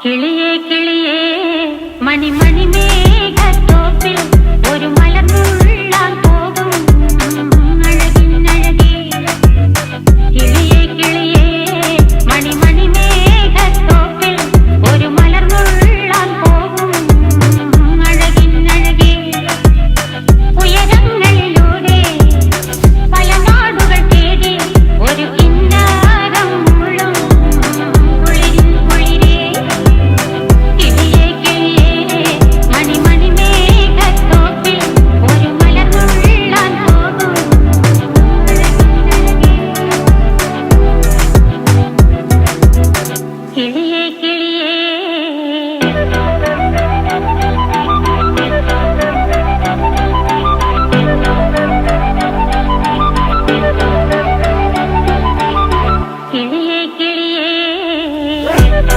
കിളിയേ കിളിയേ മണിമണി മേഘത്തോപ്പിൽ ഒരു മലർന്നുള്ളാൻ പോകും അഴകിനഴകേ. കിളിയേ കിളിയേ മണിമണി മേഘത്തോപ്പിൽ ഒരു മലർന്നുള്ളാൻ പോകും അഴകിനഴകേ. ഉയരങ്ങളിലൂടെ പല നാടുകൾ തേടി ഒരു കിന്നാരം മുള്ളും കുളിരിൻ കുളിരേ. കിളിയേ കിളിയേ മണിമണി മേഘത്തോപ്പിൽ ഒരു മലർന്നുള്ളാൻ പോകും അഴകിനഴകേ. കിളിയേ കിളിയേ